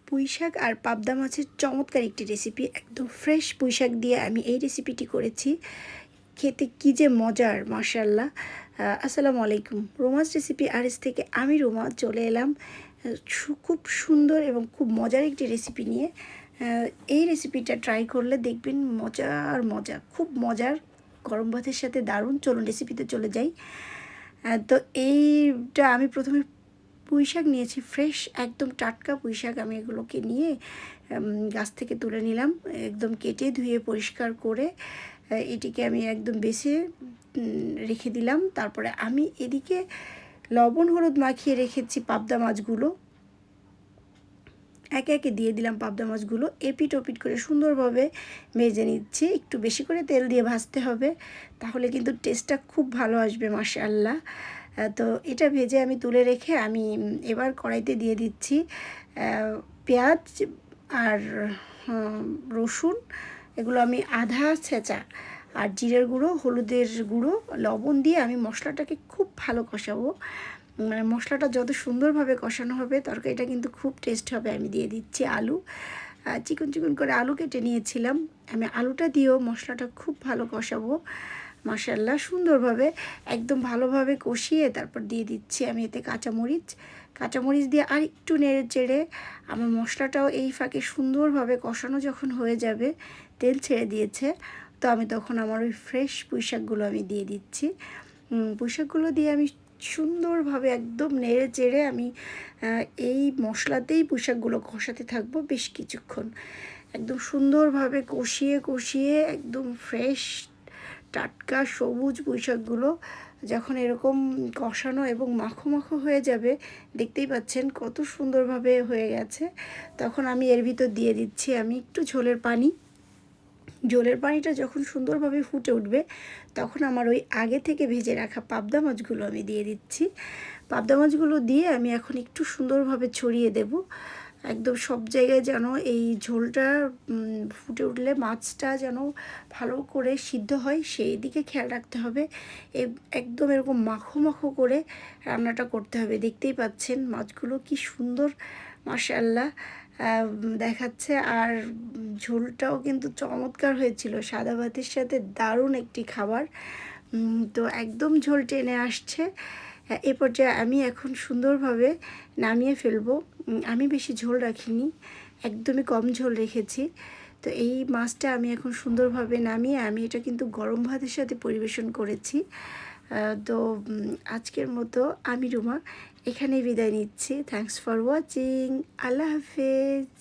পুঁইশাক আর পাবদা মাছের চমৎকার একটি রেসিপি, একদম ফ্রেশ পুঁইশাক দিয়ে আমি এই রেসিপিটি করেছি। খেতে কী যে মজার, মাশাআল্লাহ। আসসালামু আলাইকুম, রোমাস রেসিপি আরএস থেকে আমি রোমা চলে এলাম খুব সুন্দর এবং খুব মজার একটি রেসিপি নিয়ে। এই রেসিপিটা ট্রাই করলে দেখবেন মজার মজা, খুব মজার, গরম ভাতের সাথে দারুণ। চলুন রেসিপিতে চলে যাই। তো এইটা আমি প্রথমে পুঁইশাক নিয়েছি, ফ্রেশ একদম টাটকা পুঁইশাক। আমি এগুলোকে নিয়ে গাছ থেকে তুলে নিলাম, একদম কেটে ধুয়ে পরিষ্কার করে এটিকে আমি একদম বেছে রেখে দিলাম। তারপরে আমি এদিকে লবণ হলুদ মাখিয়ে রেখেছি পাবদা মাছগুলো, একে একে দিয়ে দিলাম পাবদা মাছগুলো। এপিট ওপিট করে সুন্দরভাবে ভেজে নিচ্ছি। একটু বেশি করে তেল দিয়ে ভাজতে হবে, তাহলে কিন্তু টেস্টটা খুব ভালো আসবে, মাশাআল্লাহ। তো এটা ভেজে আমি তুলে রেখে আমি এবার কড়াইতে দিয়ে দিচ্ছি পেঁয়াজ আর রসুন। এগুলো আমি আধা ছেঁচা, আর জিরের গুঁড়ো, হলুদের গুঁড়ো, লবণ দিয়ে আমি মশলাটাকে খুব ভালো কষাবো। মানে মশলাটা যত সুন্দরভাবে কষানো হবে তরকারিটা কিন্তু খুব টেস্ট হবে। আমি দিয়ে দিচ্ছি আলু, চিকন চিকন করে আলু কেটে নিয়েছিলাম। আমি আলুটা দিয়েও মশলাটা খুব ভালো কষাবো, মাশাআল্লাহ, সুন্দরভাবে একদম ভালোভাবে কষিয়ে তারপর দিয়ে দিচ্ছি আমি এতে কাঁচামরিচ দিয়ে আর একটু নেড়ে চেড়ে আমার মশলাটাও এই ফাঁকে সুন্দরভাবে কষানো যখন হয়ে যাবে, তেল ছেড়ে দিয়েছে, তো আমি তখন আমার ওই ফ্রেশ পুঁইশাকগুলো আমি দিয়ে দিচ্ছি। পুঁইশাকগুলো দিয়ে আমি সুন্দরভাবে একদম নেড়ে চেড়ে আমি এই মশলাতেই পুঁইশাকগুলো কষাতে থাকবো বেশ কিছুক্ষণ। একদম সুন্দরভাবে কষিয়ে কষিয়ে একদম ফ্রেশ টাটকা সবুজ পুঁইশাকগুলো যখন এরকম কষানো এবং মাখো মাখো হয়ে যাবে, দেখতেই পাচ্ছেন কত সুন্দরভাবে হয়ে গেছে, তখন আমি এর ভিতর দিয়ে দিচ্ছি আমি একটু ঝোলের পানিটা যখন সুন্দরভাবে ফুটে উঠবে, তখন আমার ওই আগে থেকে ভেজে রাখা পাবদা মাছগুলো আমি দিয়ে দিচ্ছি। পাবদা মাছগুলো দিয়ে আমি এখন একটু সুন্দরভাবে ছড়িয়ে দেব, একদম সব জায়গায় যেন এই ঝোলটা ফুটে উঠলে মাছটা যেন ভালো করে সিদ্ধ হয়, সেই দিকে খেয়াল রাখতে হবে। একদম এরকম মাখো মাখো করে রান্নাটা করতে হবে। দেখতেই পাচ্ছেন মাছগুলো কি সুন্দর, মাশাআল্লাহ দেখাচ্ছে। আর ঝোলটাও কিন্তু চমৎকার হয়েছিল, সাদা ভাতের সাথে দারুণ একটি খাবার। তো একদম ঝোল টেনে আসছে। এ পর্যায়ে আমি এখন সুন্দরভাবে নামিয়ে ফেলবো। আমি বেশি ঝোল রাখিনি, একদমই কম ঝোল রেখেছি। তো এই মাছটা আমি এখন সুন্দরভাবে নামিয়ে আমি এটা কিন্তু গরম ভাতের সাথে পরিবেশন করেছি। তো আজকের মতো আমি রুমা এখানেই বিদায় নিচ্ছি। Thanks for watching. আল্লাহ হাফেজ।